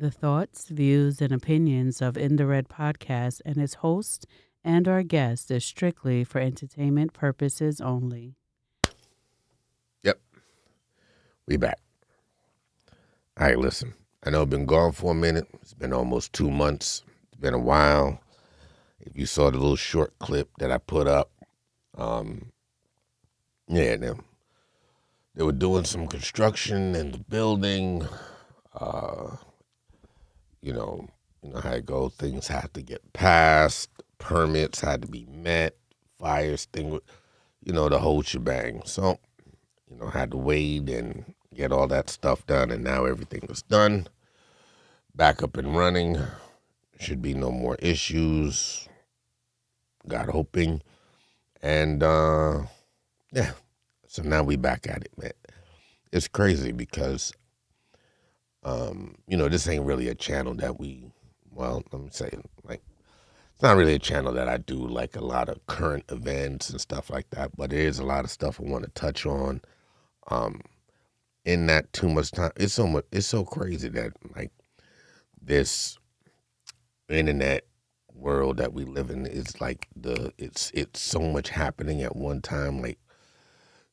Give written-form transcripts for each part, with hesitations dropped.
The thoughts, views, and opinions of In the Red podcast and its host and our guest is strictly for entertainment purposes only. Yep, we back. All right, listen. I know I've been gone for a minute. It's been almost 2 months. It's been a while. If you saw the little short clip that I put up, um, yeah, they were doing some construction in the building. Uh, you know, you know how it goes. Things had to get passed. Permits had to be met. Fire extinguished. The whole shebang. So, had to wait and get all that stuff done, and now everything is done. Back up and running. Should be no more issues. God hoping. And yeah. So now we back at it, man. It's crazy because this ain't really a channel that let me say, like, it's not really a channel that I do like a lot of current events and stuff like that, but there is a lot of stuff I want to touch on. In that too much time, it's so crazy that like this internet world that we live in is like it's so much happening at one time. Like,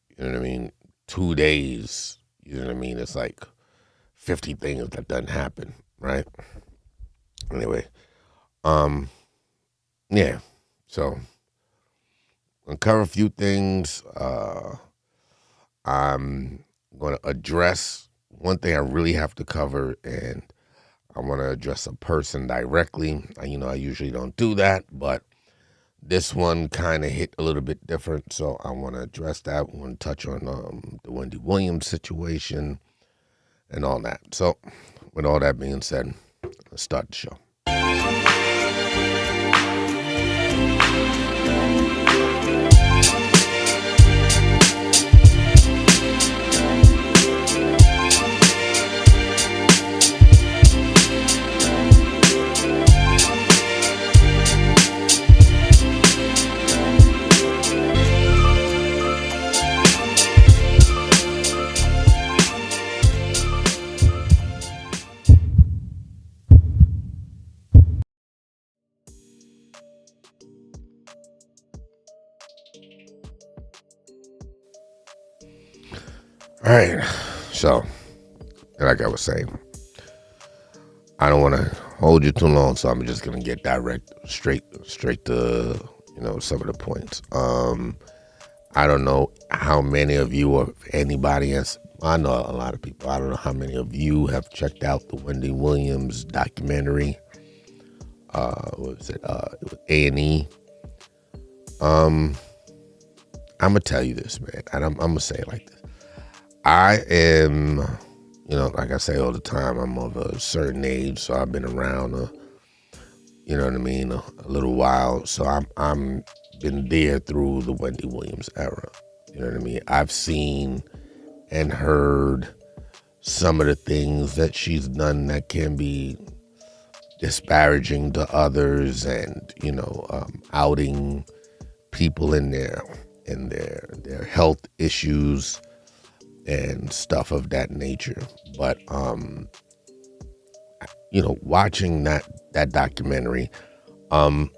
you know what I mean? 2 days, you know what I mean? It's like 50 things that doesn't happen, right? Anyway, yeah. So I'll cover a few things. I'm going to address one thing I really have to cover, and I want to address a person directly. I usually don't do that, but this one kind of hit a little bit different, so I want to address that. I want to touch on the Wendy Williams situation and all that. So, with all that being said, let's start the show. All right, so like I was saying, I don't want to hold you too long, so I'm just gonna get straight to some of the points. I don't know how many of you or if anybody has. I know a lot of people. I don't know how many of you have checked out the Wendy Williams documentary. What was it? It was A&E. I'm gonna tell you this, man, and I'm gonna say it like this. I am, like I say all the time, I'm of a certain age, so I've been around, a little while. So I'm been there through the Wendy Williams era. You know what I mean? I've seen and heard some of the things that she's done that can be disparaging to others, and outing people in their health issues and stuff of that nature. But watching that documentary, I'm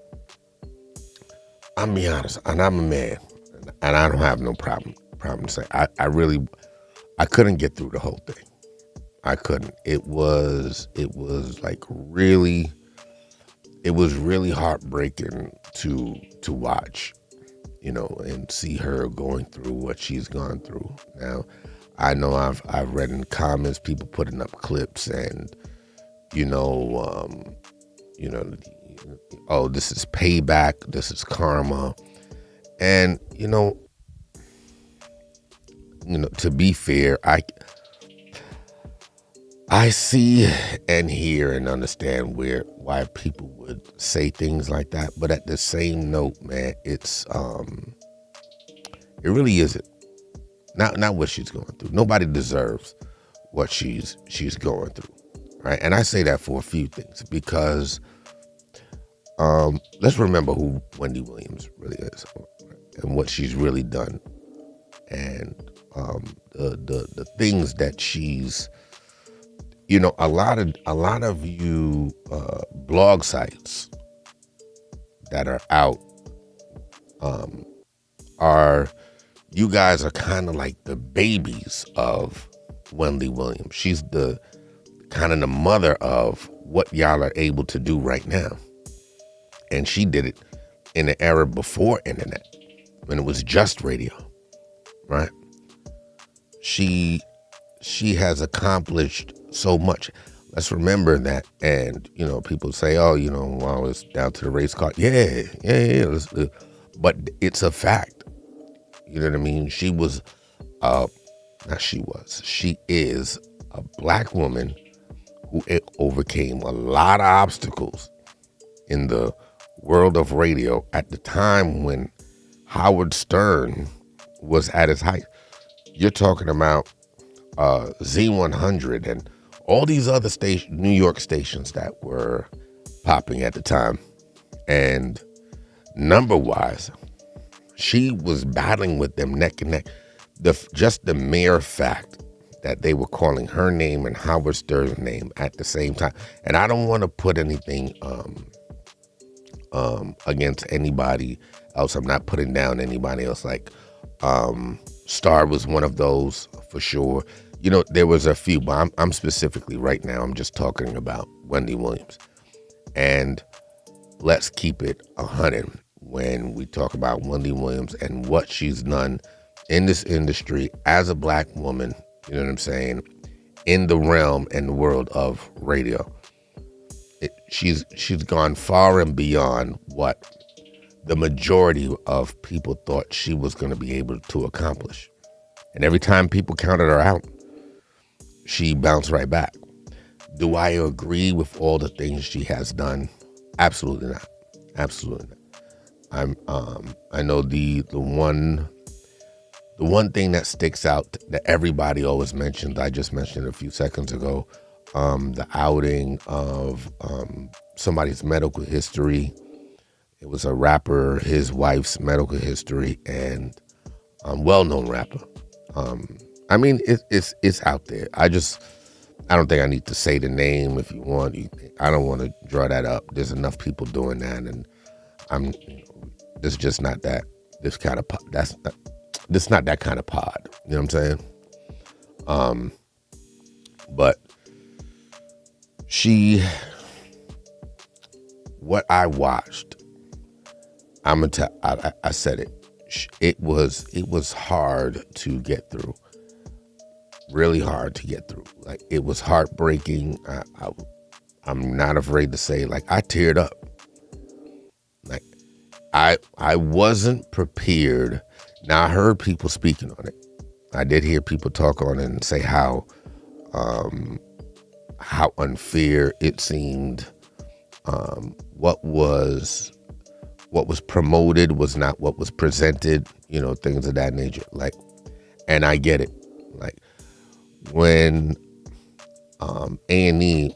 be honest, and I'm a man, and I don't have no problem to say I couldn't get through the whole thing. I couldn't. It was like really, it was really heartbreaking to watch, and see her going through what she's gone through. Now, I know I've read in comments people putting up clips and oh, this is payback, this is karma, and to be fair, I see and hear and understand why people would say things like that, but at the same note, man, it really isn't. Not what she's going through. Nobody deserves what she's going through, right? And I say that for a few things because let's remember who Wendy Williams really is and what she's really done, and the things that she's a lot of you blog sites that are out are you guys are kind of like the babies of Wendy Williams. She's the kind of the mother of what y'all are able to do right now. And she did it in the era before internet, when it was just radio, right? She has accomplished so much. Let's remember that. And, people say, oh, well, it's down to the race car. Yeah. But it's a fact. You know what I mean? She is a black woman who overcame a lot of obstacles in the world of radio at the time when Howard Stern was at his height. You're talking about Z100 and all these other New York stations that were popping at the time. And number-wise, she was battling with them neck and neck. Just the mere fact that they were calling her name and Howard Stern's name at the same time. And I don't want to put anything against anybody else. I'm not putting down anybody else. Like Star was one of those for sure. There was a few, but I'm specifically right now, I'm just talking about Wendy Williams. And let's keep it 100 when we talk about Wendy Williams and what she's done in this industry as a black woman, you know what I'm saying, in the realm and the world of radio. She's gone far and beyond what the majority of people thought she was going to be able to accomplish. And every time people counted her out, she bounced right back. Do I agree with all the things she has done? Absolutely not. Absolutely not. I know the one thing that sticks out that everybody always mentions, I just mentioned a few seconds ago, the outing of somebody's medical history. It was a rapper, his wife's medical history, and well-known rapper. I mean, it's out there. I don't think I need to say the name. If you want, I don't want to draw that up. There's enough people doing that, and this just not that. This kind of this not that kind of pod. You know what I'm saying? But what I watched, I'm gonna tell. I said it. It was hard to get through. Really hard to get through. Like, it was heartbreaking. I'm not afraid to say, like, I teared up. Like, I wasn't prepared. Now, I heard people speaking on it. I did hear people talk on it and say how unfair it seemed. What was promoted was not what was presented. Things of that nature. Like, and I get it. Like, when A&E,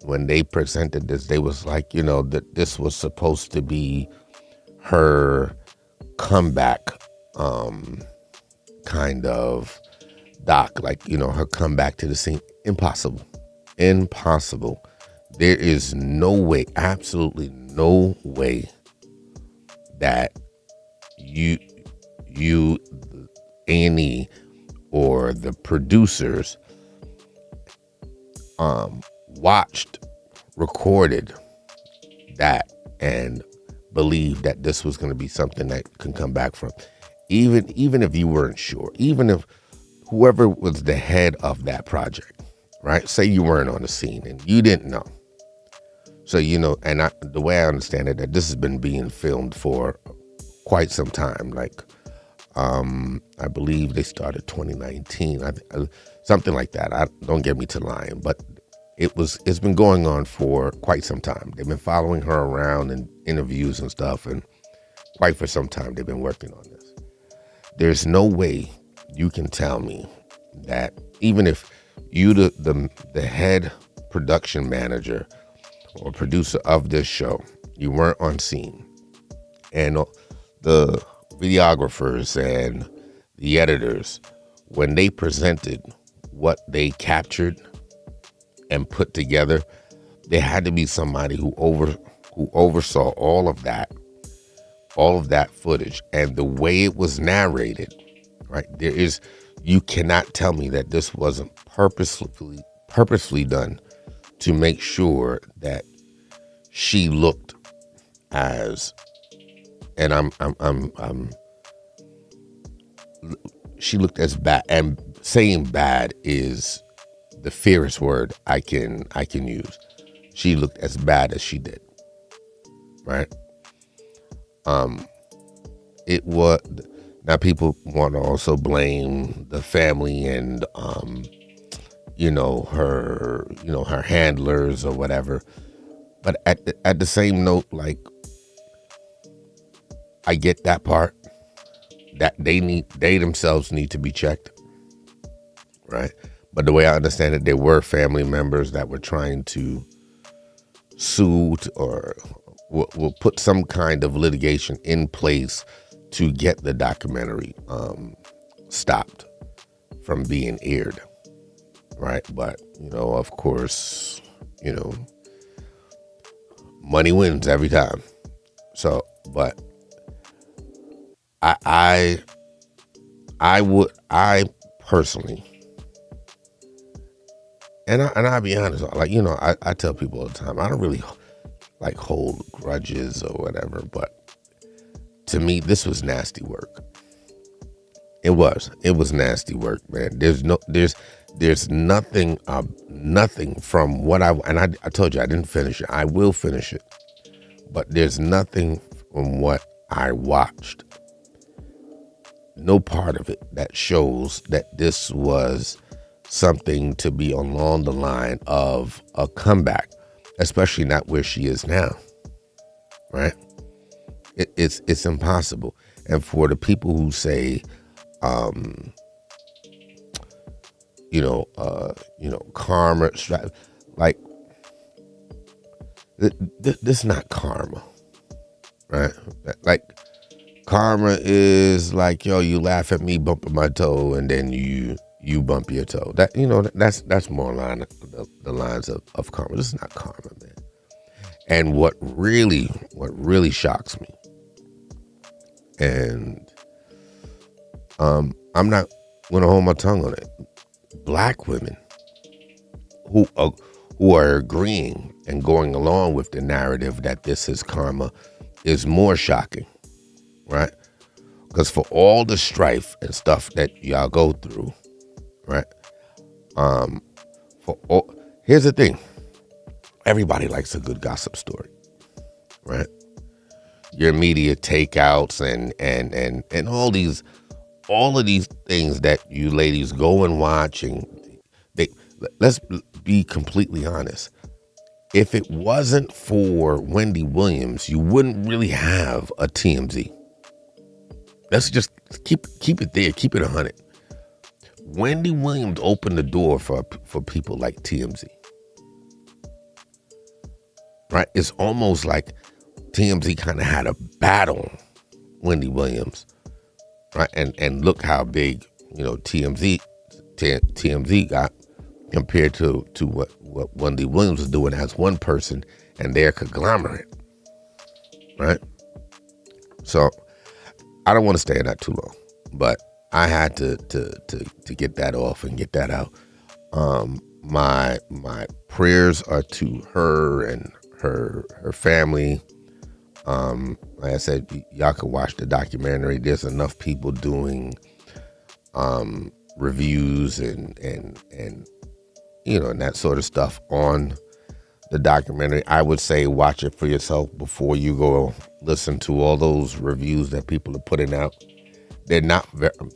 when they presented this, they was like, that this was supposed to be her comeback kind of doc, like, her comeback to the scene. Impossible. There is no way, absolutely no way that you A&E or the producers watched, recorded that, and believed that this was going to be something that can come back from. Even if you weren't sure, even if whoever was the head of that project, right? Say you weren't on the scene and you didn't know. So, and the way I understand it, that this has been being filmed for quite some time. Like, I believe they started 2019, something like that. Don't get me to lying, but it's been going on for quite some time. They've been following her around in interviews and stuff, and quite for some time they've been working on this. There's no way you can tell me that even if you the head production manager or producer of this show, you weren't on scene, and the videographers and the editors, when they presented what they captured, and put together. There had to be somebody who oversaw all of that footage and the way it was narrated. Right, you cannot tell me that this wasn't purposefully done to make sure that she looked as, and she looked as bad, and saying bad is the fiercest word I can use. She looked as bad as she did, right? It was, now people want to also blame the family and her handlers or whatever, but at the same note, like, I get that part, that they themselves need to be checked, right? But the way I understand it, there were family members that were trying to sue or will put some kind of litigation in place to get the documentary stopped from being aired, right? But of course, money wins every time. So, but I personally, and I'll be honest, like, I tell people all the time, I don't really like hold grudges or whatever, but to me, this was nasty work. It was nasty work, man. There's nothing from what I told you I didn't finish it. I will finish it, but there's nothing from what I watched, no part of it that shows that this was something to be along the line of a comeback, especially not where she is now, right? It's impossible. And for the people who say, karma, like, this is not karma, right? Like, karma is like, yo, you laugh at me bumping my toe and then you bump your toe. That, that's more along the lines of karma. This is not karma, man. And what really shocks me, and I'm not going to hold my tongue on it, Black women who are agreeing and going along with the narrative that this is karma is more shocking, right? Because for all the strife and stuff that y'all go through, right? Here's the thing. Everybody likes a good gossip story, right? Your media takeouts and all of these things that you ladies go and watch, and let's be completely honest. If it wasn't for Wendy Williams, you wouldn't really have a TMZ. Let's just keep it there, keep it 100. Wendy Williams opened the door for people like TMZ. Right? It's almost like TMZ kind of had a battle Wendy Williams, right? And look how big, TMZ got compared to what Wendy Williams was doing as one person and their conglomerate, right? So I don't want to stay in that too long, but I had to get that off and get that out. My prayers are to her and her family. Like I said, y'all can watch the documentary. There's enough people doing reviews and and that sort of stuff on the documentary. I would say watch it for yourself before you go listen to all those reviews that people are putting out. They're not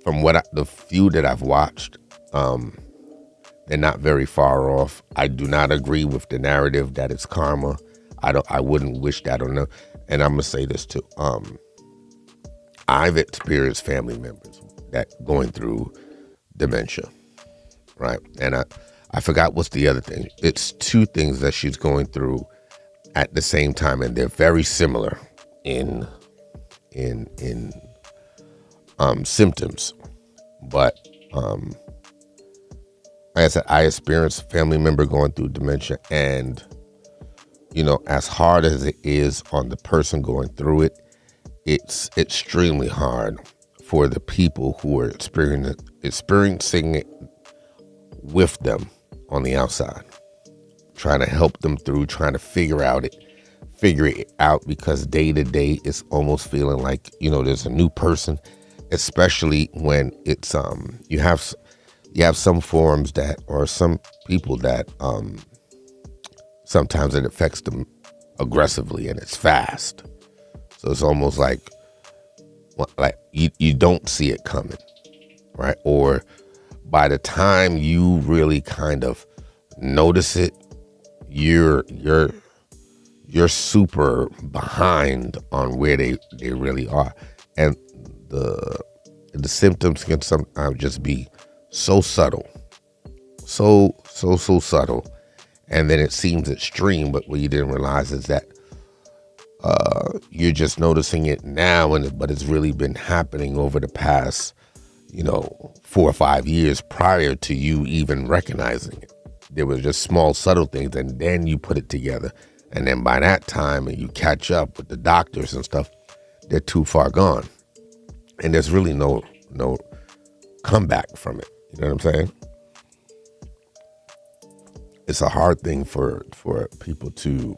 from the few that I've watched. They're not very far off. I do not agree with the narrative that it's karma. I wouldn't wish that on them. And I'm gonna say this too. I've experienced family members that going through dementia, right? And I forgot what's the other thing. It's two things that she's going through at the same time, and they're very similar in symptoms. But like I said, I experienced a family member going through dementia, and as hard as it is on the person going through it, it's extremely hard for the people who are experiencing it with them on the outside, trying to help them through, trying to figure it out, because day to day it's almost feeling like there's a new person, especially when it's you have some forms that, or some people that sometimes it affects them aggressively and it's fast. So it's almost like you don't see it coming, right? Or by the time you really kind of notice it, you're super behind on where they really are. And the symptoms can sometimes just be so subtle, so subtle, and then it seems extreme, but what you didn't realize is that you're just noticing it now, but it's really been happening over the past 4 or 5 years prior to you even recognizing it. There was just small subtle things, and then you put it together, and then by that time, and you catch up with the doctors and stuff, they're too far gone, and there's really no comeback from it. You know what I'm saying? It's a hard thing for people to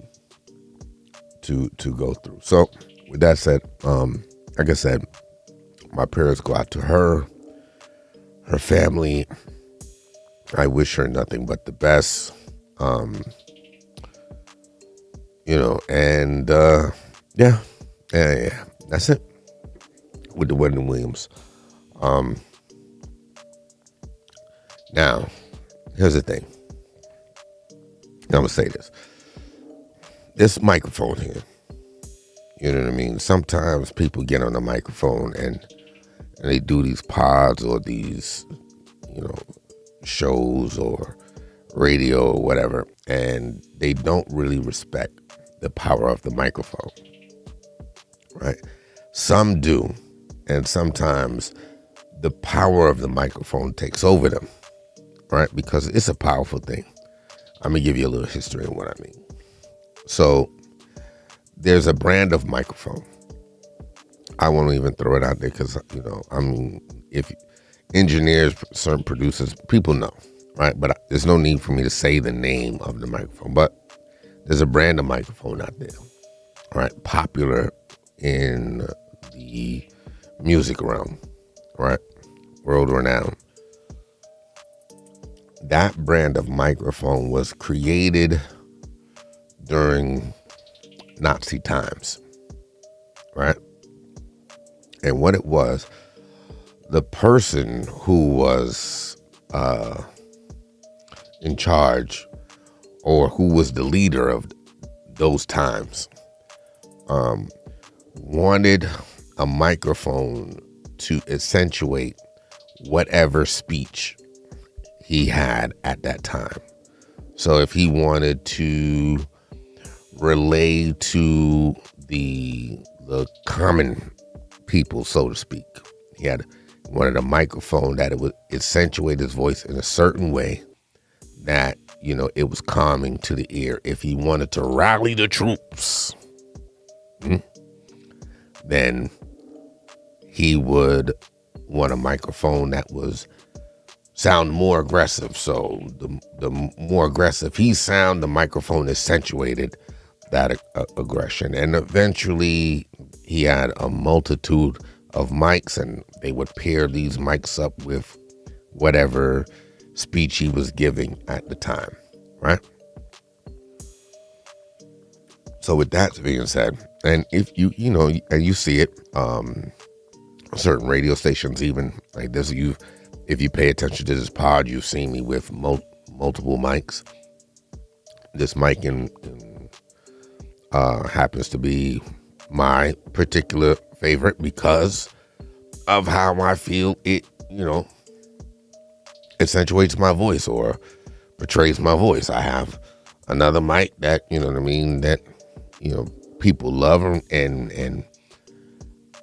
go through. So with that said, like I said, my prayers go out to her family. I wish her nothing but the best. And yeah, that's it with the Wendy Williams. Now, here's the thing. I'm gonna say this microphone here, you know what I mean? Sometimes people get on the microphone and they do these pods or these, shows or radio or whatever, and they don't really respect the power of the microphone, right? Some do, and sometimes the power of the microphone takes over them, right? Because it's a powerful thing. I'm gonna give you a little history of what I mean. So there's a brand of microphone. I won't even throw it out there because, if engineers, certain producers, people know, right? But there's no need for me to say the name of the microphone. But there's a brand of microphone out there, right? Popular in the music realm, right? World renowned. That brand of microphone was created during Nazi times, right? And what it was, the person who was in charge, or who was the leader of those times, wanted a microphone to accentuate whatever speech he had at that time. So if he wanted to relay to the common people, so to speak, he wanted a microphone that it would accentuate his voice in a certain way that, it was calming to the ear. If he wanted to rally the troops, then he would want a microphone that was sound more aggressive. So the more aggressive he sound, the microphone accentuated that aggression. And eventually he had a multitude of mics, and they would pair these mics up with whatever speech he was giving at the time, right? So with that being said, and if and you see it, certain radio stations, even like this, if you pay attention to this pod, you've seen me with multiple mics. This mic happens to be my particular favorite because of how I feel it, accentuates my voice or portrays my voice. I have another mic that, that, people love and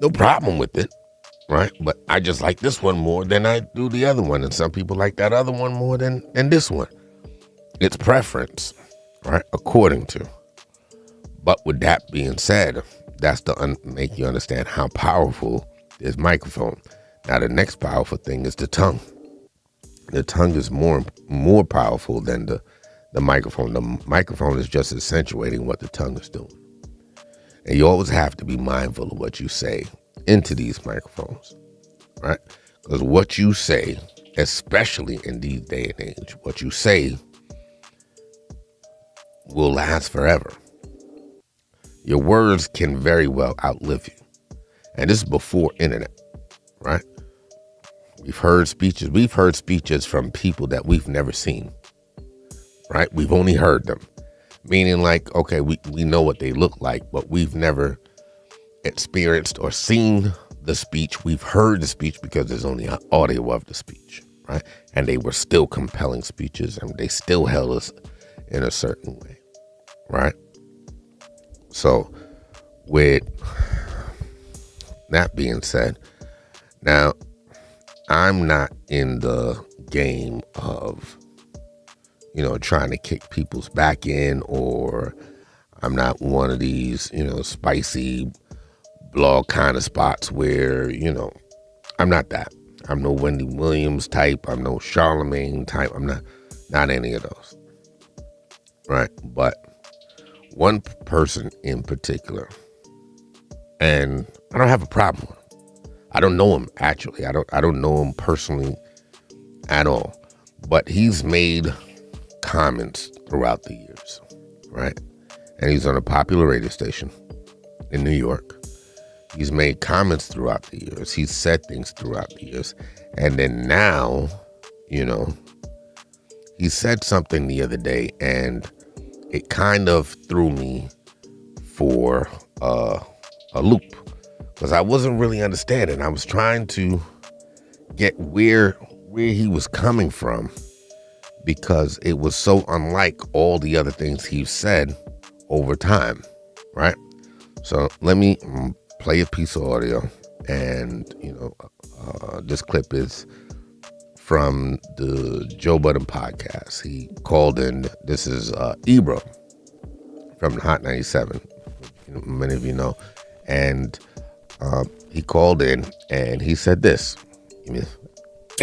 no problem with it. right? But I just like this one more than I do the other one. And some people like that other one more than this one. It's preference, right? According to. But with that being said, that's to make you understand how powerful this microphone. Now, the next powerful thing is the tongue. The tongue is more powerful than the microphone. The microphone is just accentuating what the tongue is doing. And you always have to be mindful of what you say into these microphones, right? Because what you say, especially in these day and age, what you say will last forever. Your words can very well outlive you. And this is before internet, right? We've heard speeches from people that we've never seen, right? We've only heard them. Meaning like, okay, we know what they look like, but we've never experienced or seen the speech. We've heard the speech because there's only audio of the speech, right? And they were still compelling speeches and they still held us in a certain way, right? So with that being said, now I'm not in the game of, trying to kick people's back in, or I'm not one of these, spicy blog kind of spots where, I'm not that. I'm no Wendy Williams type. I'm no Charlemagne type. I'm not any of those. Right. But one person in particular, and I don't have a problem with him. I don't know him actually. I don't know him personally at all. But he's made comments throughout the years, right? And he's on a popular radio station in New York. He's made comments throughout the years. He's said things throughout the years. And then now, he said something the other day and it kind of threw me for a loop because I wasn't really understanding. I was trying to get where he was coming from because it was so unlike all the other things he's said over time, right? So let me play a piece of audio, and this clip is from the Joe Budden podcast. He called in. This is Ebro from the Hot 97. Many of you know, and he called in and he said this. It's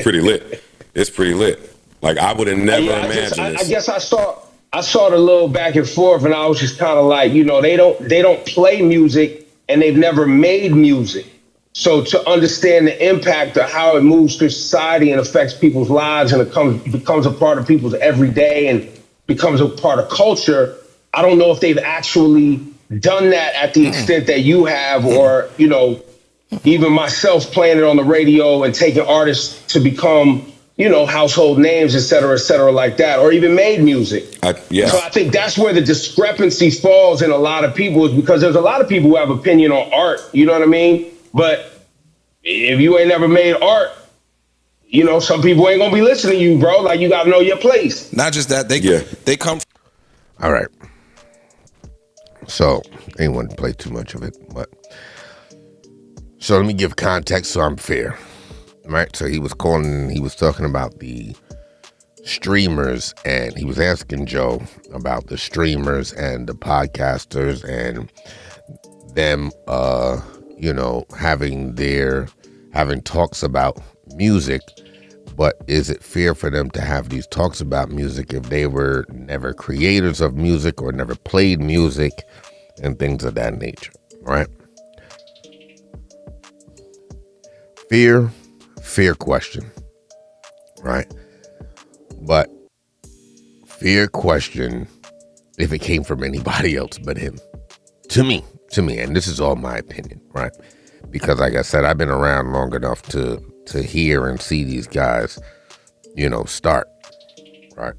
pretty lit. It's pretty lit. Like I would have never imagined this. I guess I saw the little back and forth, and I was just kind of like, they don't play music, and they've never made music. So to understand the impact of how it moves through society and affects people's lives, and it becomes a part of people's everyday and becomes a part of culture, I don't know if they've actually done that at the extent that you have, or even myself playing it on the radio and taking artists to become household names, et cetera, like that, or even made music. So I think that's where the discrepancy falls in a lot of people, is because there's a lot of people who have opinion on art, you know what I mean? But if you ain't never made art, some people ain't gonna be listening to you, bro. Like, you gotta know your place. Not just that, they come. All right. So, I didn't want to play too much of it, but so let me give context so I'm fair. Right, so he was talking about the streamers, and he was asking Joe about the streamers and the podcasters and them, having talks about music. But is it fair for them to have these talks about music if they were never creators of music or never played music and things of that nature, right? Fair question, right? But fair question if it came from anybody else but him. To me, and this is all my opinion, right? Because like I said, I've been around long enough to hear and see these guys, start, right?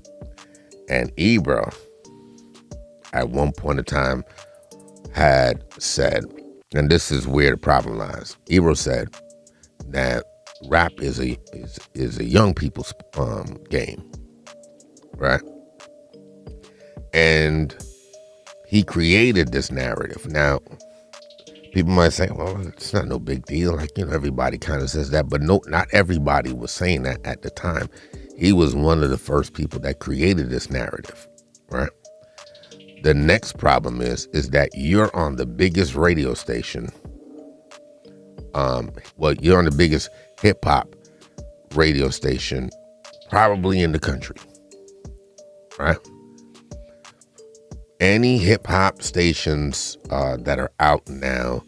And Ebro, at one point in time, had said, and this is where the problem lies. Ebro said that rap is a young people's game, right? And he created this narrative. Now, People might say, well, it's not no big deal. Like, everybody kind of says that. But no, not everybody was saying that at the time. He was one of the first people that created this narrative, right? The next problem is that you're on the biggest radio station. You're on the biggest hip hop radio station probably in the country, right? Any hip hop stations that are out now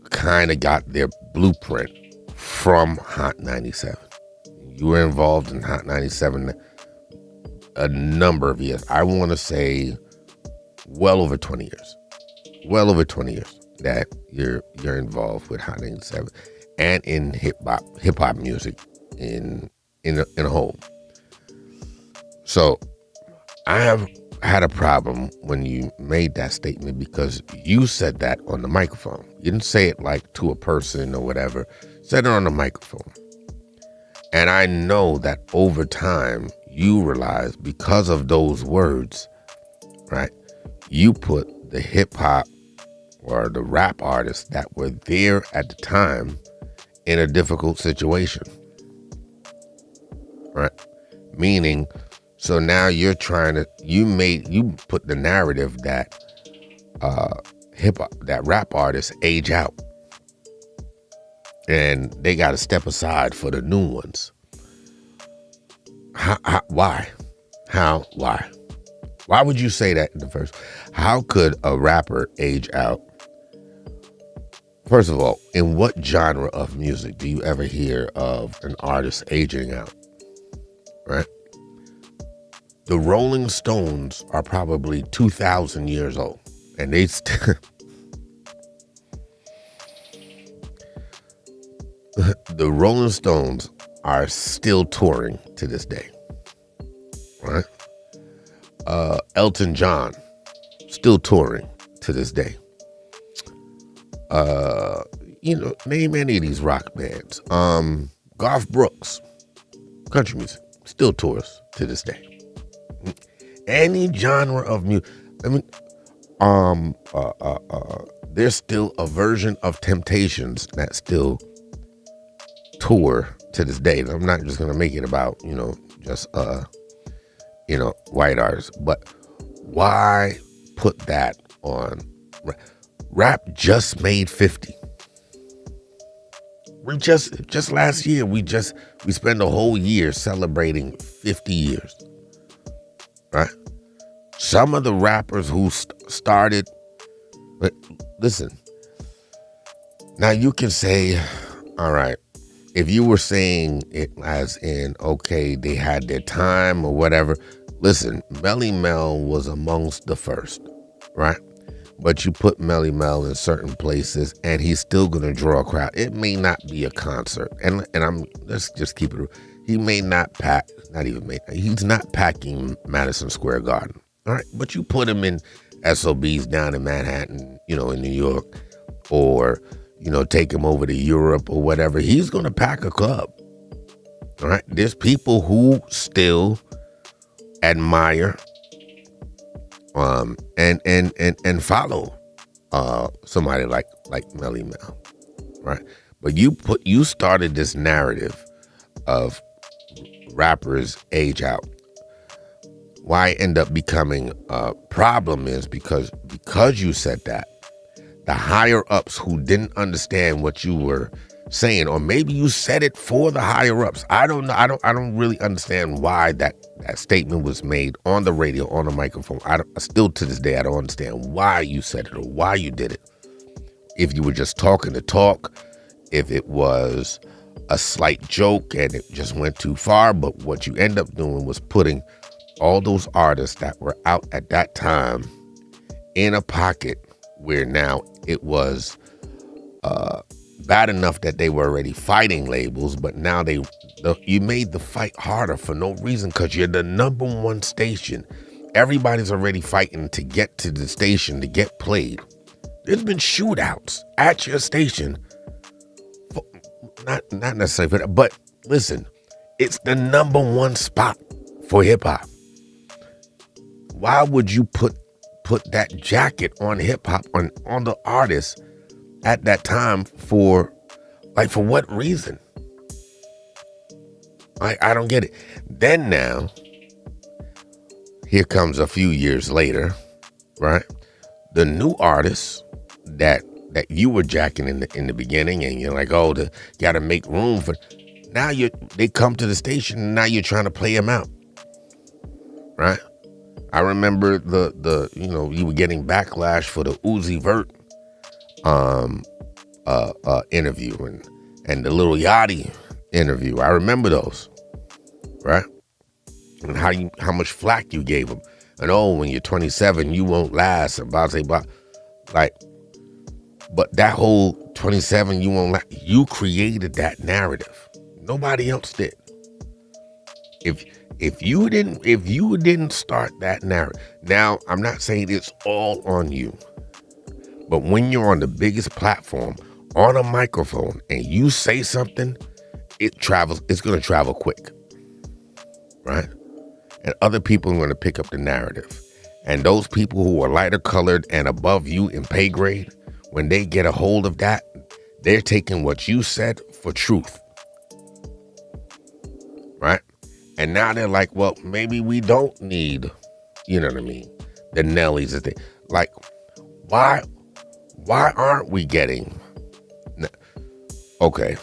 kind of got their blueprint from Hot 97. You were involved in Hot 97 a number of years. I want to say well over 20 years. Well over 20 years that you're involved with Hot 97 and in hip hop music in a whole. So I have had a problem when you made that statement because you said that on the microphone. You didn't say it like to a person or whatever. Said it on the microphone. And I know that over time you realize because of those words, right? You put the hip hop or the rap artists that were there at the time in a difficult situation, right? Meaning, so now you're trying to, you put the narrative that hip hop, that rap artists age out and they got to step aside for the new ones. Why? Why? Why would you say that in the first? How could a rapper age out? First of all, in what genre of music do you ever hear of an artist aging out? Right? The Rolling Stones are probably 2,000 years old, and they the Rolling Stones are still touring to this day, right? Elton John still touring to this day. Name any of these rock bands. Garth Brooks, country music, still tours to this day. Any genre of music. I mean, there's still a version of Temptations that still tour to this day. I'm not just gonna make it about just white artists, but why put that on? Rap just made 50. We just last year we spent a whole year celebrating 50 years, right? Some of the rappers who started, but listen, now you can say, all right, if you were saying it as in, okay, they had their time or whatever, listen, Melly Mel was amongst the first, right? But you put Melly Mel in certain places and he's still going to draw a crowd. It may not be a concert. And let's just keep it real. He may not he's not packing Madison Square Garden. All right. But you put him in SOBs down in Manhattan, in New York, or, take him over to Europe or whatever. He's going to pack a club. All right. There's people who still admire and follow somebody like Melly Mel, right? But you started this narrative of rappers age out. Why it end up becoming a problem is because you said that, the higher ups who didn't understand what you were saying, or maybe you said it for the higher ups. I don't know. I don't really understand why that statement was made on the radio, on the microphone. Still to this day, I don't understand why you said it or why you did it. If you were just talking to talk, if it was a slight joke and it just went too far, but what you end up doing was putting all those artists that were out at that time in a pocket where now it was bad enough that they were already fighting labels, but now you made the fight harder for no reason because you're the number one station. Everybody's already fighting to get to the station to get played. There's been shootouts at your station, not necessarily for that, but listen, it's the number one spot for hip hop. Why would you put put that jacket on hip hop on the artist at that time for what reason? I don't get it. Then now, here comes a few years later, right? The new artists that you were jacking in the beginning, and you're like, oh, gotta make room for. Now they come to the station, and now you're trying to play them out, right? I remember the you were getting backlash for the Uzi Vert interview and the Lil Yachty interview. I remember those, right? And how much flack you gave him. And when you're 27, you won't last. And blah, blah, blah. Like, but that whole 27, you won't last. You created that narrative. Nobody else did. If you didn't start that narrative, now I'm not saying it's all on you, but when you're on the biggest platform on a microphone and you say something, it's going to travel quick, right? And other people are going to pick up the narrative. And those people who are lighter colored and above you in pay grade, when they get a hold of that, they're taking what you said for truth, right? And now they're like, well, maybe we don't need, you know what I mean, the Nellies. Like, why aren't we getting? Okay,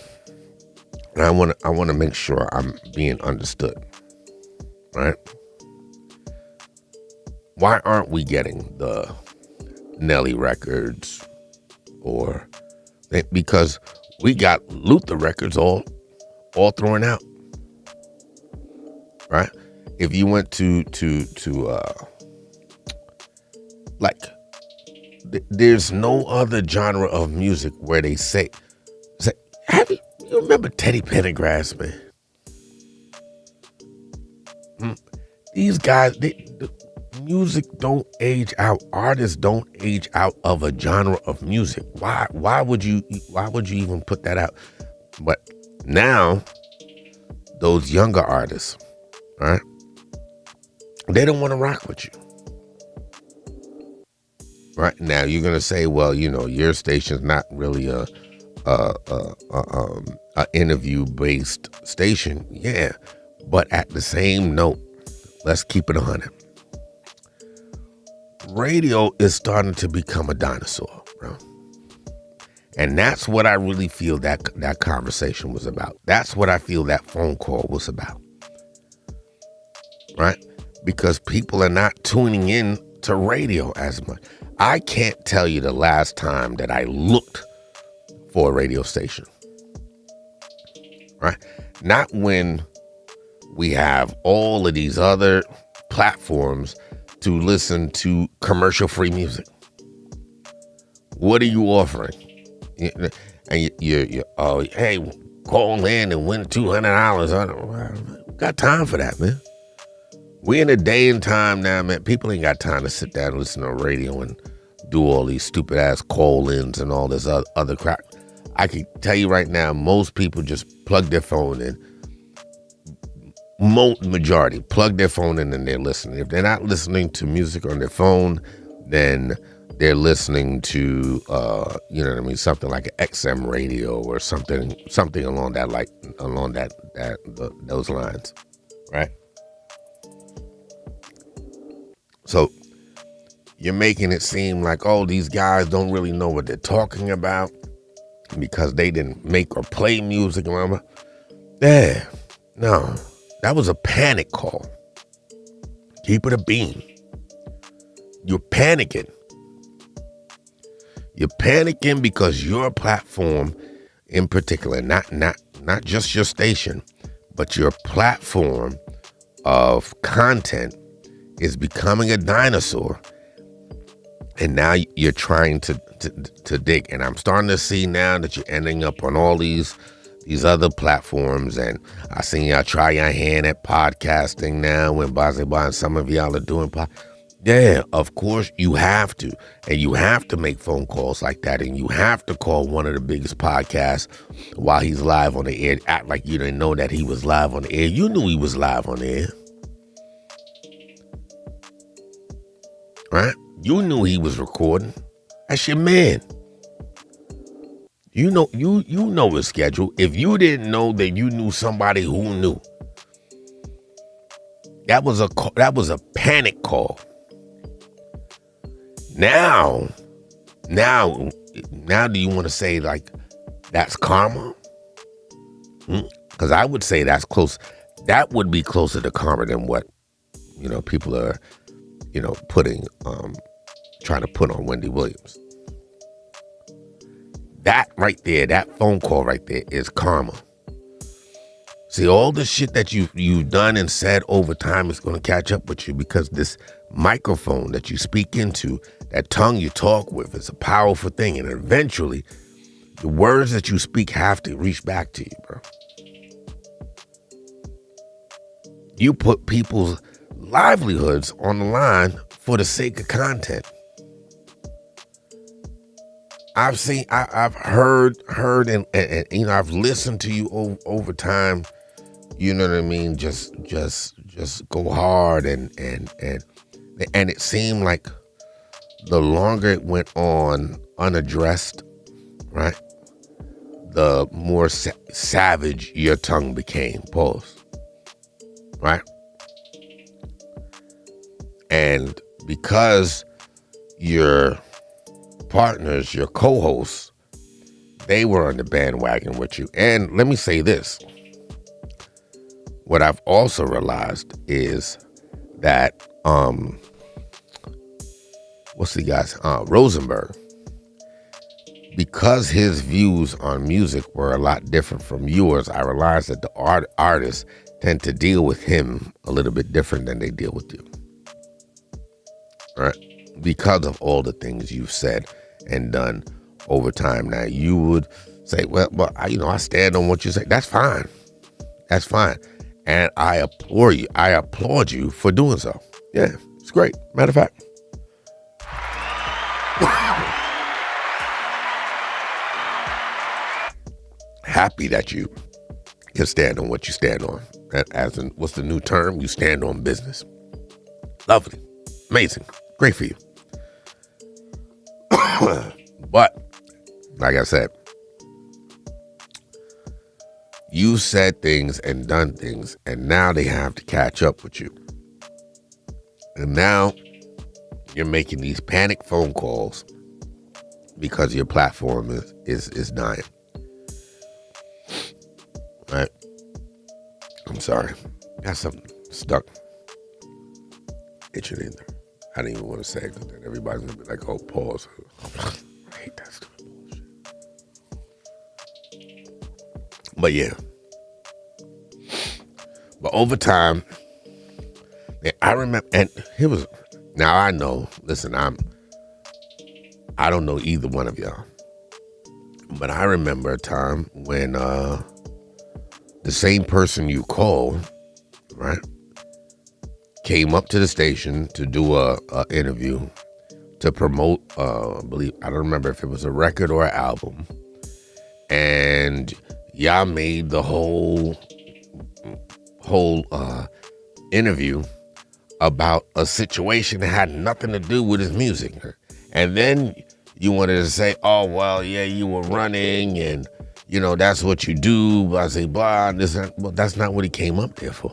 and I want to make sure I'm being understood, right? Why aren't we getting the Nelly records because we got Luther records all thrown out, right? If you went to there's no other genre of music where they say you remember Teddy Pendergrass, man? These guys, the music don't age out. Artists don't age out of a genre of music. Why would you even put that out? But now, those younger artists, right? They don't want to rock with you. Right now, you're gonna say, well, your station's not really a interview-based station. Yeah, but at the same note, let's keep it 100. Radio is starting to become a dinosaur, bro. And that's what I really feel that conversation was about. That's what I feel that phone call was about, right? Because people are not tuning in to radio as much. I can't tell you the last time that I looked for a radio station, right? Not when we have all of these other platforms to listen to commercial-free music. What are you offering? And you hey, call in and win $200. I don't got time for that, man. We're in a day and time now, man. People ain't got time to sit down and listen to radio and do all these stupid-ass call-ins and all this other crap. I can tell you right now, most people just plug their phone in. Majority plug their phone in and they're listening. If they're not listening to music on their phone, then they're listening to something like an XM radio or something along those lines, right? So you're making it seem like, these guys don't really know what they're talking about because they didn't make or play music. Yeah, no. That was a panic call. Keep it a bean. You're panicking. You're panicking because your platform in particular, not just your station, but your platform of content is becoming a dinosaur. And now you're trying to dig. And I'm starting to see now that you're ending up on all these other platforms, and I seen y'all try your hand at podcasting now when Basketball and some of y'all are doing Yeah, of course you have to. And you have to make phone calls like that, and you have to call one of the biggest podcasts while he's live on the air. Act like you didn't know that he was live on the air. You knew he was live on the air. Right? You knew he was recording. That's your man. You know his schedule. If you didn't know, that you knew somebody who knew. That was a panic call. Now do you want to say like that's karma? Because I would say that's close. That would be closer to karma than what people are putting trying to put on Wendy Williams. That right there, that phone call right there is karma. See, all the shit that you've done and said over time is going to catch up with you, because this microphone that you speak into, that tongue you talk with, is a powerful thing. And eventually, the words that you speak have to reach back to you, bro. You put people's livelihoods on the line for the sake of content. I've heard, and I've listened to you over time. You know what I mean? Just go hard, and it seemed like the longer it went on unaddressed, right, the more savage your tongue became. Pause. Right? And because your partners, your co-hosts, they were on the bandwagon with you. And let me say this. What I've also realized is that, what's the guy's, Rosenberg, because his views on music were a lot different from yours, I realized that the artists tend to deal with him a little bit different than they deal with you. All right? Because of all the things you've said and done over time. Now, you would say, well, I stand on what you say. That's fine. That's fine. And I applaud you for doing so. Yeah, it's great. Matter of fact. Happy that you can stand on what you stand on. As in, what's the new term? You stand on business. Lovely. Amazing. Great for you. But, like I said, you said things and done things, and now they have to catch up with you. And now you're making these panic phone calls because your platform is dying. Right? I'm sorry. Got something stuck itching in there. I didn't even want to say it, because then everybody's going to be like, oh, pause. I hate that stupid bullshit. But yeah. But over time, I remember, and now I know, listen, I don't know either one of y'all. But I remember a time when the same person you called, right, came up to the station to do a interview to promote, I don't remember if it was a record or an album, and y'all made the whole interview about a situation that had nothing to do with his music. And then you wanted to say, oh, well, yeah, you were running and, that's what you do, blah, blah, blah, and this, well, that's not what he came up there for.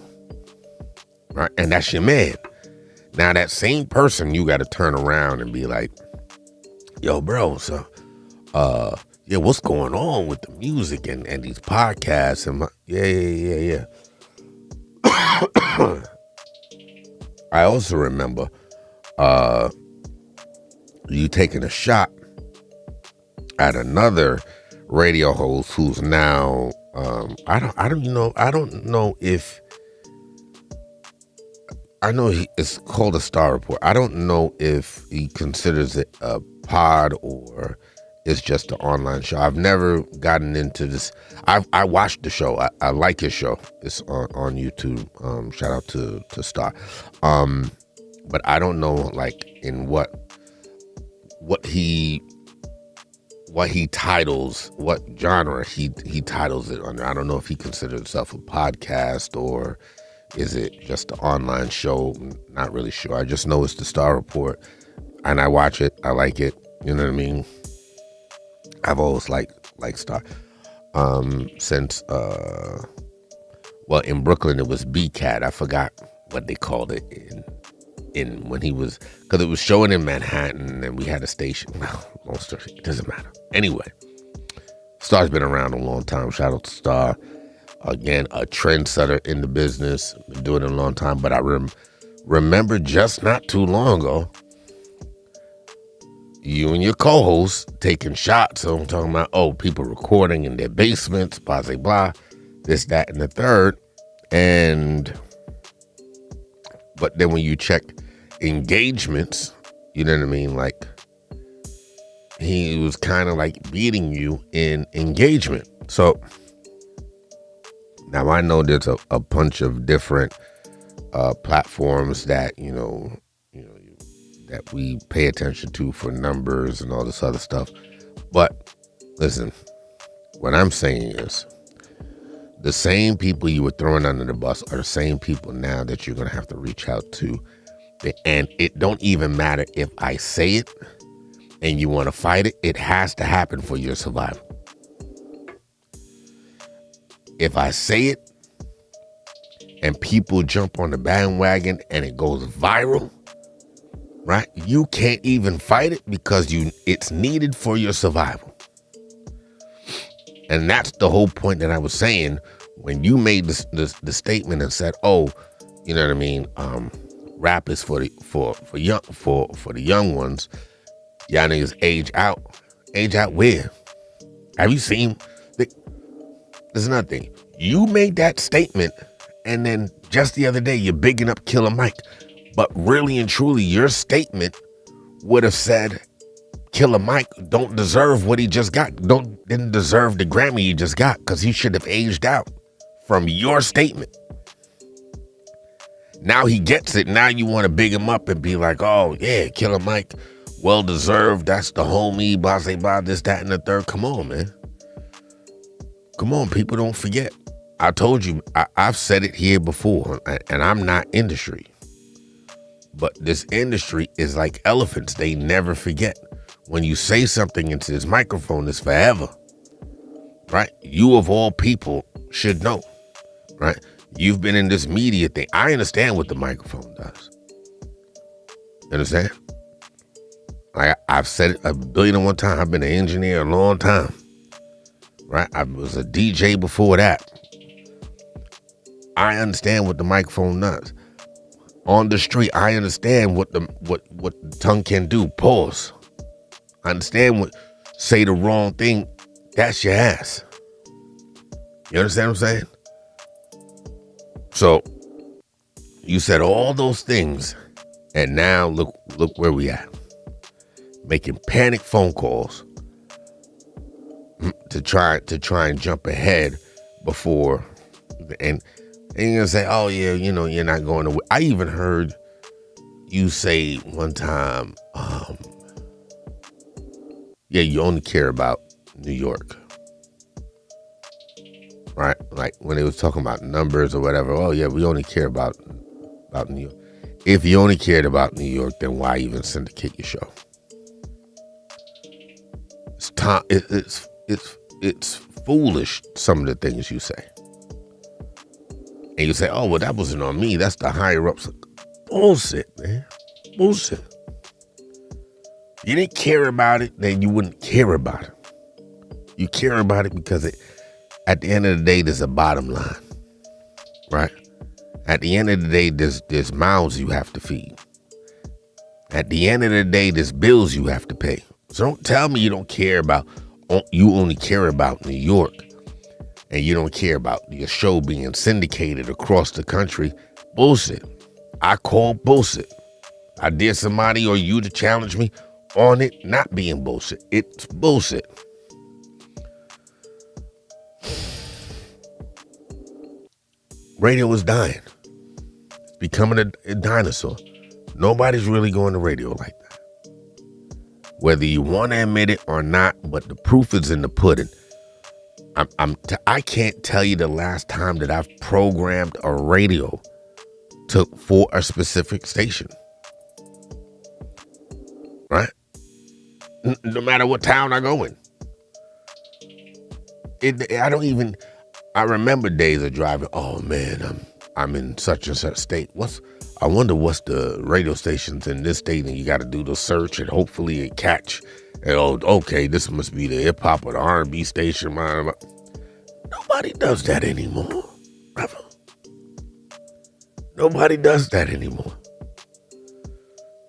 Right? And that's your man. Now, that same person, you got to turn around and be like, yo, bro, so, what's going on with the music and these podcasts? And yeah. I also remember you taking a shot at another radio host who's now I don't know if I know it's called a Star Report. I don't know if he considers it a pod or it's just an online show. I've never gotten into this. I watched the show. I like his show. It's on YouTube. Shout out to Star. But I don't know like in what he titles, what genre he titles it under. I don't know if he considers himself a podcast or is it just an online show? Not really sure. I just know it's the Star Report. and I watch it. I like it. You know what I mean? I've always liked Star. Since well, in Brooklyn it was B-Cat. I forgot what they called it in when he was, because it was showing in Manhattan and we had a station. Well, long story, it doesn't matter. Anyway, Star's been around a long time. Shout out to Star. Again, a trendsetter in the business. Been doing it a long time. But I remember just not too long ago, you and your co-host taking shots. So I'm talking about, people recording in their basements, blah, blah, blah, this, that, and the third. But then when you check engagements, you know what I mean? Like, he was kind of like beating you in engagement. So now I know there's a bunch of different platforms that, that we pay attention to for numbers and all this other stuff. But listen, what I'm saying is the same people you were throwing under the bus are the same people now that you're going to have to reach out to. And it don't even matter if I say it and you want to fight it. It has to happen for your survival. If I say it and people jump on the bandwagon and it goes viral, right? You can't even fight it because it's needed for your survival. And that's the whole point that I was saying when you made the statement and said, "Oh, you know what I mean? Rap is for the young ones. Y'all niggas age out. Age out where? Have you seen? There's nothing. You made that statement, and then just the other day you're bigging up Killer Mike. But really and truly, your statement would have said Killer Mike don't deserve what he just got. Didn't deserve the Grammy he just got because he should have aged out from your statement. Now he gets it. Now you want to big him up and be like, oh, yeah, Killer Mike, well deserved. That's the homie, blah, blah, blah, this, that, and the third. Come on, man. Come on, people, don't forget. I told you, I've said it here before, and I'm not industry. But this industry is like elephants. They never forget. When you say something into this microphone, it's forever, right? You of all people should know, right? You've been in this media thing. I understand what the microphone does. You understand? I've said it 1,000,000,001 times. I've been an engineer a long time, right? I was a DJ before that. I understand what the microphone does. On the street, I understand what the tongue can do. Pause. I understand say the wrong thing, that's your ass. You understand what I'm saying? So you said all those things, and now look where we at. Making panic phone calls to try and jump ahead before, and you're gonna say, oh yeah, you're not going to. I even heard you say one time, yeah, you only care about New York, right? Like when they was talking about numbers or whatever. Oh yeah, we only care about New York. If you only cared about New York, then why even syndicate your show? It's time. It's foolish. Some of the things you say. And you say, oh, well, that wasn't on me. That's the higher ups. Bullshit, man. Bullshit. You didn't care about it, then you wouldn't care about it. You care about it because at the end of the day, there's a bottom line, right? At the end of the day, there's mouths you have to feed. At the end of the day, there's bills you have to pay. So don't tell me you only care about New York. And you don't care about your show being syndicated across the country. Bullshit. I call bullshit. I dare somebody or you to challenge me on it not being bullshit. It's bullshit. Radio is dying. It's becoming a dinosaur. Nobody's really going to radio like that. Whether you want to admit it or not, but the proof is in the pudding. I can't tell you the last time that I've programmed a radio for a specific station. right? No matter what town I go in. I remember days of driving, oh man, I'm in such and such state. I wonder what's the radio stations in this state, and you got to do the search, and hopefully it catch. And okay, this must be the hip hop or the R&B station. Nobody does that anymore, brother. Nobody does that anymore.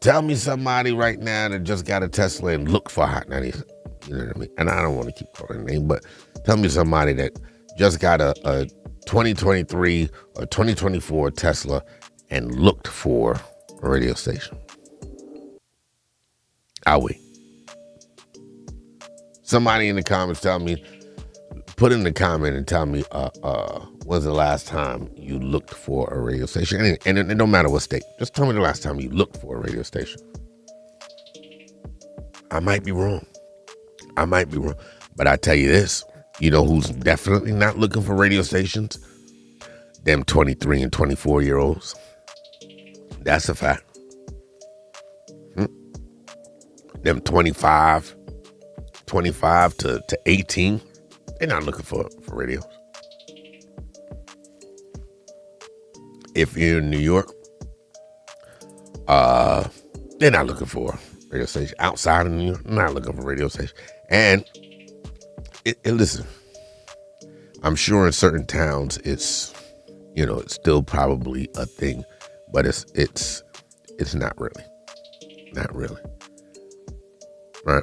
Tell me somebody right now that just got a Tesla and look for Hot 90. You know what I mean? And I don't want to keep calling the name, but tell me somebody that just got a 2023 or 2024 Tesla and looked for a radio station. I'll wait. Somebody in the comments put in the comment and tell me when's the last time you looked for a radio station? And it don't matter what state. Just tell me the last time you looked for a radio station. I might be wrong. But I tell you this, you know who's definitely not looking for radio stations? Them 23 and 24-year-olds. That's a fact. Them 25 to 18, they're not looking for radios. If you're in New York, they're not looking for a radio station. Outside of New York, not looking for a radio station. And listen, I'm sure in certain towns it's still probably a thing, but it's not really. Not really. Right?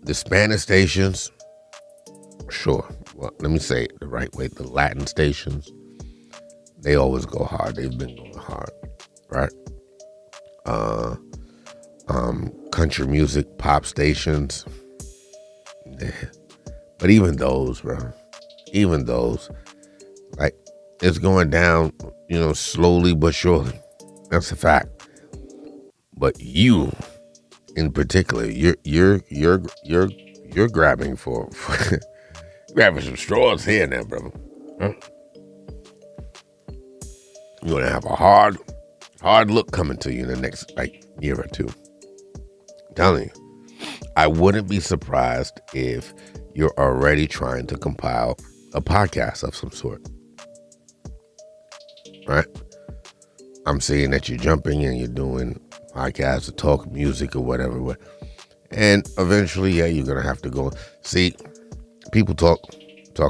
The Spanish stations, sure. Well, let me say it the right way. The Latin stations, they always go hard. They've been going hard, right? Country music, pop stations. Yeah. But even those, bro, like, it's going down, slowly but surely. That's a fact. But you, in particular, you're grabbing for grabbing some straws here now, brother. Huh? You're gonna have a hard look coming to you in the next year or two. I'm telling you, I wouldn't be surprised if you're already trying to compile a podcast of some sort. Right? I'm seeing that you're jumping and you're doing podcasts or talk music or whatever. And eventually, yeah, you're gonna have to go. See, people talk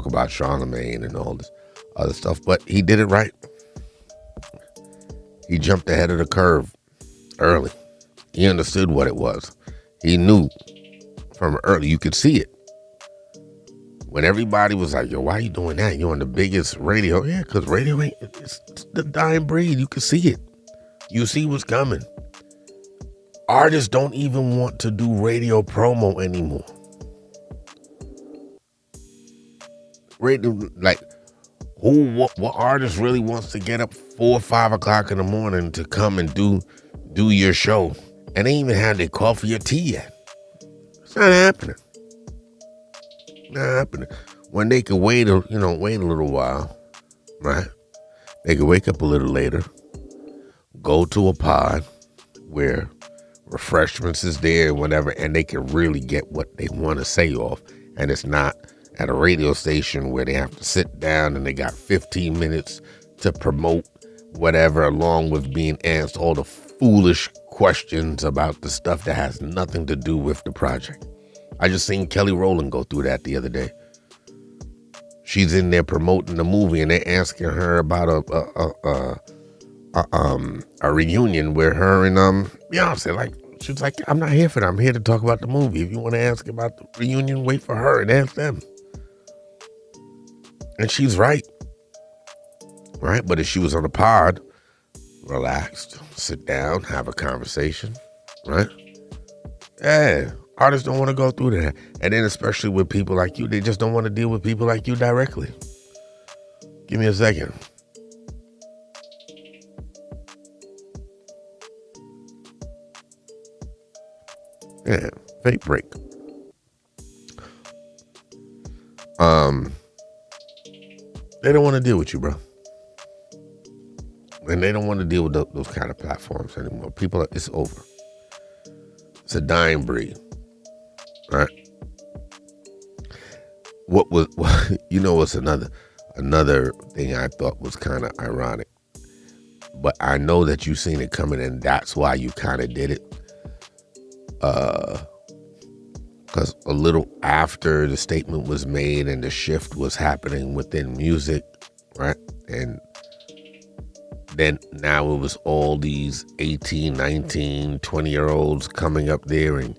about Charlemagne and all this other stuff, but he did it right. He jumped ahead of the curve early. He understood what it was. He knew from early. You could see it. When everybody was like, yo, why are you doing that? You're on the biggest radio. Yeah, because radio it's the dying breed. You can see it. You see what's coming. Artists don't even want to do radio promo anymore. Radio, what artist really wants to get up 4 or 5 o'clock in the morning to come and do your show? And they even have their coffee or tea yet. It's not happening. Not happening. When they could wait a little while, right? They could wake up a little later, go to a pod where refreshments is there and whatever, and they can really get what they want to say off. And it's not at a radio station where they have to sit down and they got 15 minutes to promote whatever, along with being asked all the foolish questions about the stuff that has nothing to do with the project. I just seen Kelly Rowland go through that the other day. She's in there promoting the movie and they're asking her about a reunion where her and Beyonce, she's like, I'm not here for that. I'm here to talk about the movie. If you want to ask about the reunion, wait for her and ask them. And she's right. Right? But if she was on a pod, relaxed, sit down, have a conversation, right? Yeah, artists don't want to go through that. And then especially with people like you, they just don't want to deal with people like you directly. Give me a second. Yeah, fake break. They don't want to deal with you, bro. And they don't want to deal with those kind of platforms anymore. It's over. It's a dying breed, right? What's another thing I thought was kind of ironic, but I know that you seen it coming, and that's why you kind of did it. Because a little after the statement was made and the shift was happening within music, right? And then now it was all these 18, 19, 20-year-olds coming up there, and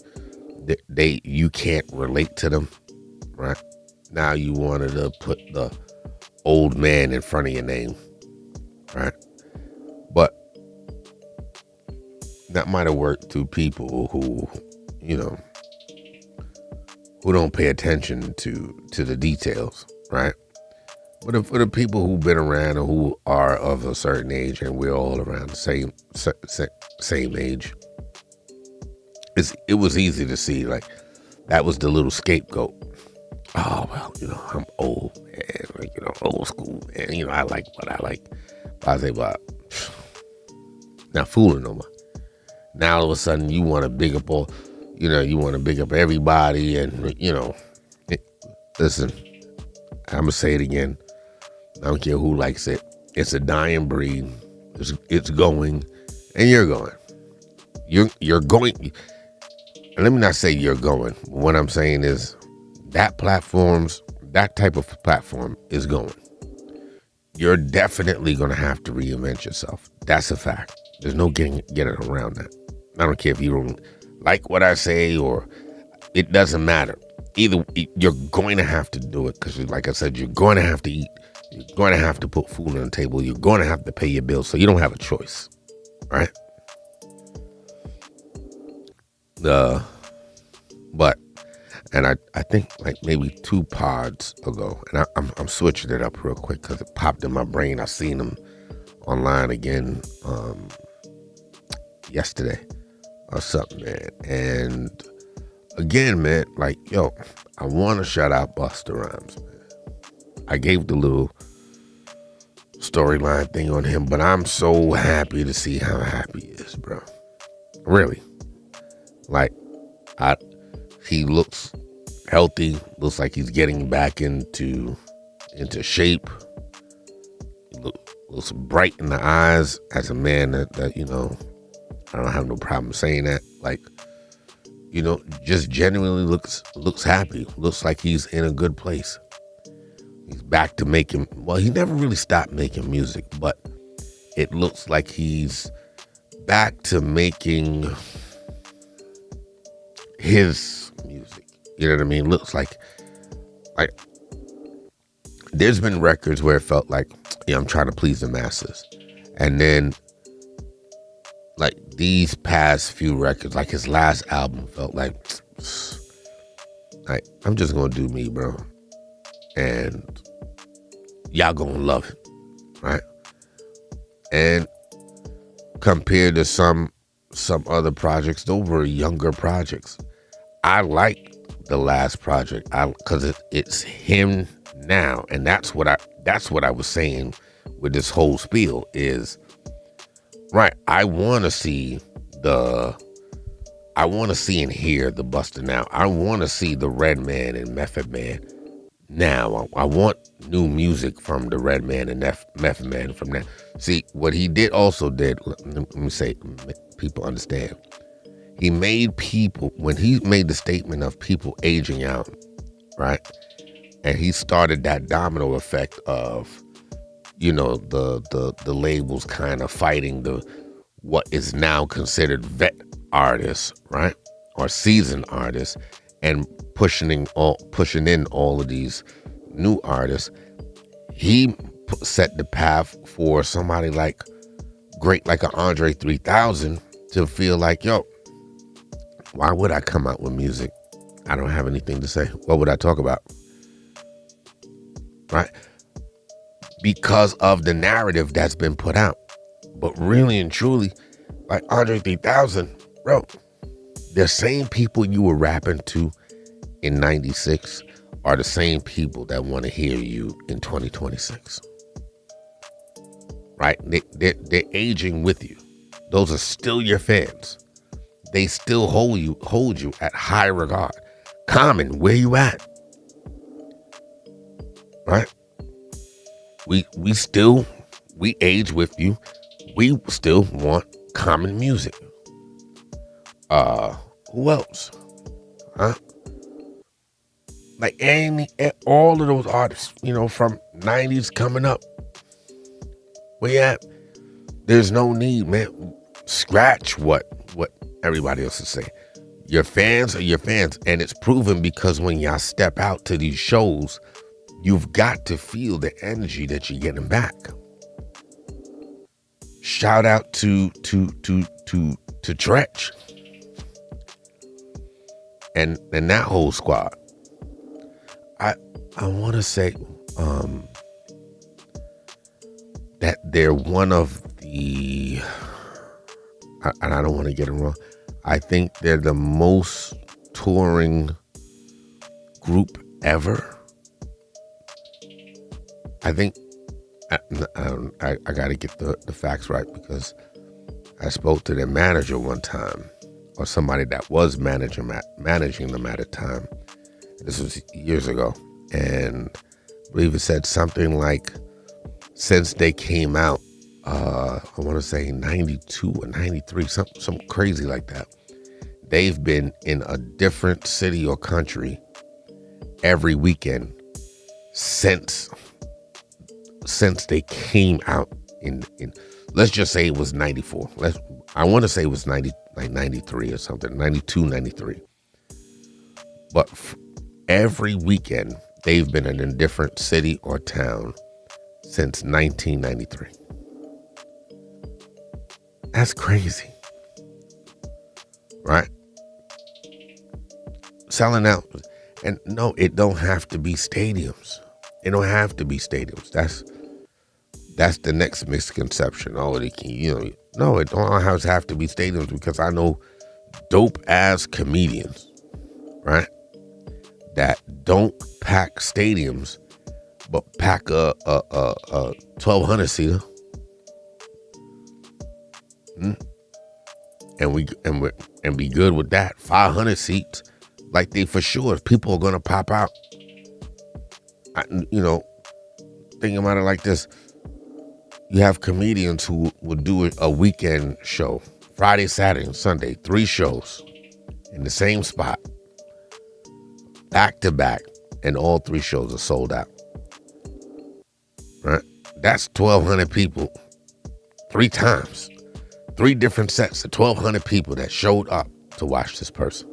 you can't relate to them, right? Now you wanted to put the old man in front of your name, right? But that might have worked to people who, who don't pay attention to the details, right? But for the people who've been around or who are of a certain age, and we're all around the same age, it was easy to see, like, that was the little scapegoat. Oh, well, I'm old, man, old school, man, I like what I like. I say, well, not fooling no more. Now all of a sudden you want to big up you want to big up everybody, and listen, I'm gonna say it again. I don't care who likes it. It's a dying breed. It's going, and you're going. You're going. And let me not say you're going. What I'm saying is that type of platform is going. You're definitely gonna have to reinvent yourself. That's a fact. There's no getting around that. I don't care if you don't like what I say, or it doesn't matter. Either you're going to have to do it, because like I said, you're going to have to eat. You're going to have to put food on the table. You're going to have to pay your bills, so you don't have a choice, right? And I think like maybe 2 pods ago, and I'm switching it up real quick because it popped in my brain. I seen them online again yesterday or something, man. And again, man, like, I want to shout out Busta Rhymes, man. I gave the little storyline thing on him, but I'm so happy to see how happy he is, bro. Really. Like, he looks healthy, looks like he's getting back into shape. He looks bright in the eyes as a man that I don't have no problem saying that. Like, just genuinely looks happy. Looks like he's in a good place. He's back to making, well, he never really stopped making music, but it looks like he's back to making his music. You know what I mean? Looks like there's been records where it felt like, I'm trying to please the masses. And then like these past few records, like his last album felt like I'm just gonna do me, bro. And y'all gonna love it, right? And compared to some other projects, those were younger projects. I like the last project, because it's him now, and that's what I was saying with this whole spiel is, right? I want to see and hear the Busta now. I want to see the Redman and Method Man now. I want new music from the Redman and Method Man from now. See, what he also did, let me say, people understand. He made people, when he made the statement of people aging out, right? And he started that domino effect of, the labels kind of fighting what is now considered vet artists, right? Or seasoned artists, and pushing in all of these new artists. He set the path for somebody like an Andre 3000 to feel like, why would I come out with music? I don't have anything to say. What would I talk about? Right? Because of the narrative that's been put out. But really and truly, like Andre 3000, bro, the same people you were rapping to in 96 are the same people that want to hear you in 2026. Right? They're aging with you. Those are still your fans. they still hold you at high regard. Common, where you at? Right? We age with you. We still want Common music. Who else? Huh? Like all of those artists, from 90s coming up. Where you at? There's no need, man. Scratch what everybody else is saying. Your fans are your fans, and it's proven because when y'all step out to these shows, you've got to feel the energy that you're getting back. Shout out to Tretch and that whole squad. I want to say that they're one of the, and I don't want to get it wrong, I think they're the most touring group ever. I think, I got to get the facts right, because I spoke to their manager one time, or somebody that was managing them at a time. This was years ago. And I believe it said something like, since they came out, I want to say 92 or 93, some crazy like that, they've been in a different city or country every weekend since they came out in let's just say it was 94. I want to say it was 93 or something, 92, 93. But every weekend, they've been in a different city or town since 1993. That's crazy. Right? Selling out. And no, it don't have to be stadiums. It don't have to be stadiums. That's the next misconception. No, it don't have to be stadiums, because I know dope ass comedians, right, that don't pack stadiums, but pack a 1,200 seater, and be good with that. 500 seats, like they for sure. If people are gonna pop out, thinking about it like this, you have comedians who will do a weekend show, Friday, Saturday, and Sunday, 3 shows in the same spot, back to back, and all 3 shows are sold out. Right? That's 1,200 people, 3 times, 3 different sets of 1,200 people that showed up to watch this person.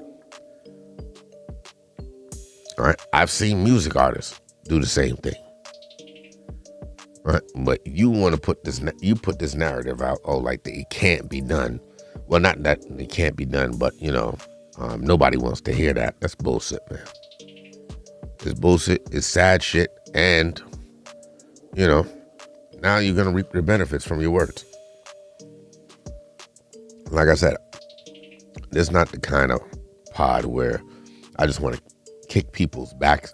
All right? I've seen music artists do the same thing. Right? But you want to put this narrative out, like it can't be done. Well, not that it can't be done, but nobody wants to hear that. That's bullshit, man. It's bullshit. It's sad shit. And, now you're going to reap the benefits from your words. Like I said, this is not the kind of pod where I just want to kick people's back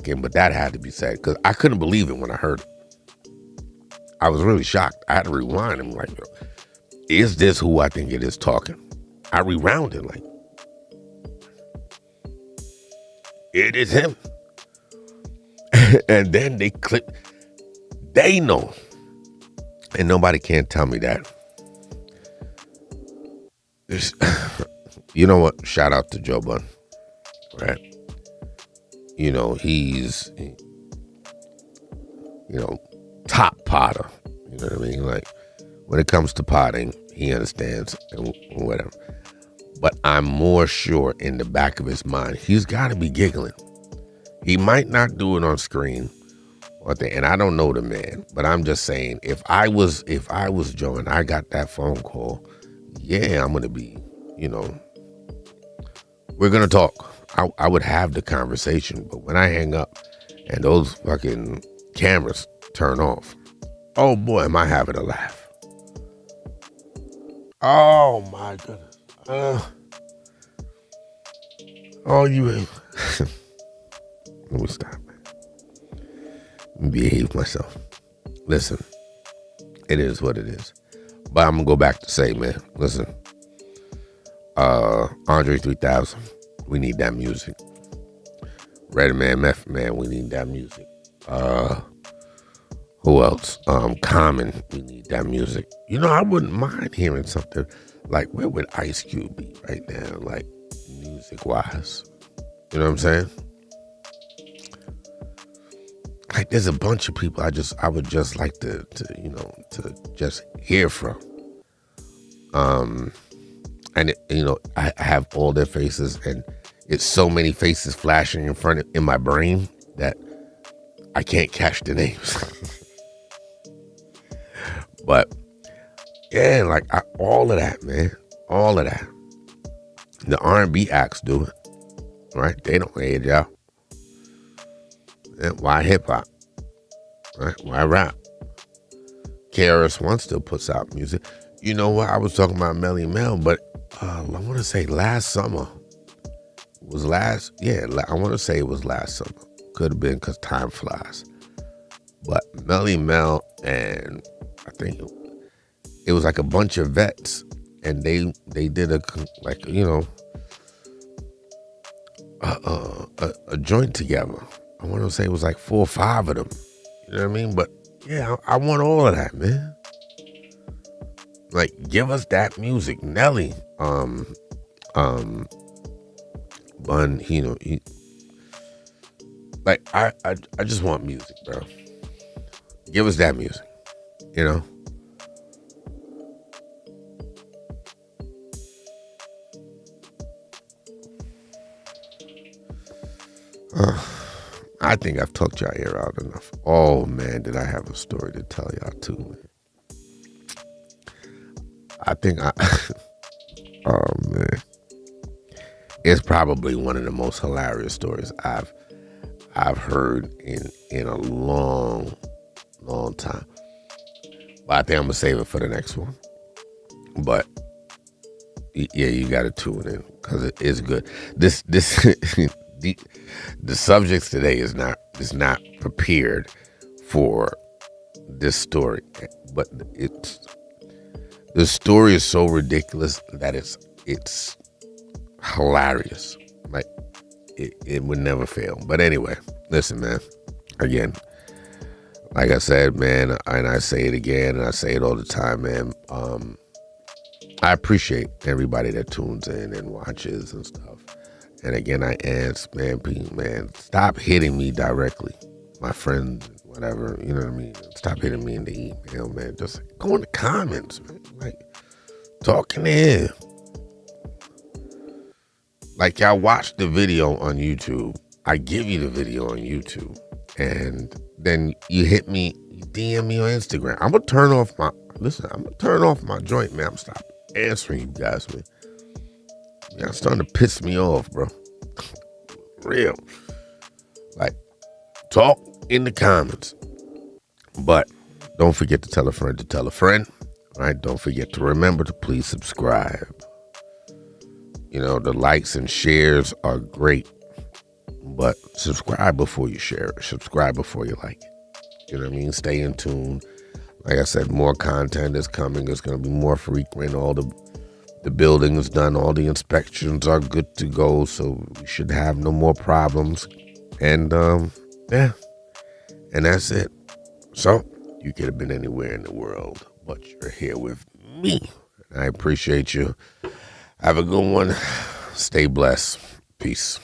in, but that had to be said, because I couldn't believe it when I heard it. I was really shocked. I had to rewind and like, is this who I think it is talking? I rewounded like, it is him. And then they clip. They know. And nobody can tell me that. You know what? Shout out to Joe Budden. Right? He's, top potter. You know what I mean? Like, when it comes to potting, he understands and whatever. But I'm more sure in the back of his mind, he's got to be giggling. He might not do it on screen, and I don't know the man, but I'm just saying, if I was Joe and I got that phone call, yeah, I'm gonna be, we're gonna talk. I would have the conversation, but when I hang up and those fucking cameras turn off, oh boy, am I having a laugh. Oh my goodness. Let me stop, man. Behave myself. Listen, it is what it is. But I'm gonna go back to say, man, listen, Andre 3000, we need that music. Redman, Meth Man, we need that music. Who else? Common, we need that music. You know, I wouldn't mind hearing something like, where would Ice Cube be right now, like music wise? You know what I'm saying? Like, there's a bunch of people I would just like to just hear from. And I have all their faces, and it's so many faces flashing in my brain that I can't catch the names. But yeah, like all of that, man, all of that. The R&B acts do it, right? They don't age out. Yeah, why hip hop? Right? Why rap? KRS-One still puts out music. You know what? I was talking about Melly Mel, but I want to say last summer I want to say it was last summer. Could have been because time flies. But Melly Mel and I think it was like a bunch of vets, and they did a joint together. I want to say it was like 4 or 5 of them. You know what I mean? But yeah, I want all of that, man. Like, give us that music, Nelly. Bun, like I just want music, bro. Give us that music, you know. I think I've talked y'all ear out enough. Oh man, did I have a story to tell y'all too, man. Oh man, it's probably one of the most hilarious stories I've heard in a long time. But I think I'm gonna save it for the next one. But yeah, you got to tune in because it is good. This the subjects today is not prepared for this story, but the story is so ridiculous that it's hilarious. Like it would never fail. But anyway, listen, man. Again, like I said, man, and I say it again, and I say it all the time, man. I appreciate everybody that tunes in and watches and stuff. And again, I ask, man, stop hitting me directly. My friends, whatever, you know what I mean? Stop hitting me in the email, man. Just go in the comments, man. Like, talking there. Like, y'all watch the video on YouTube. I give you the video on YouTube. And then you hit me, you DM me on Instagram. I'm going to turn off my joint, man. I'm stop answering you guys, man. Y'all starting to piss me off, bro. Real. Like, talk in the comments. But don't forget to tell a friend to tell a friend. Right? Don't forget to remember to please subscribe. You know, the likes and shares are great. But subscribe before you share it. Subscribe before you like it. You know what I mean? Stay in tune. Like I said, more content is coming. It's going to be more frequent. All the building is done. All the inspections are good to go. So we should have no more problems. And, yeah. And that's it. So you could have been anywhere in the world, but you're here with me. I appreciate you. Have a good one. Stay blessed. Peace.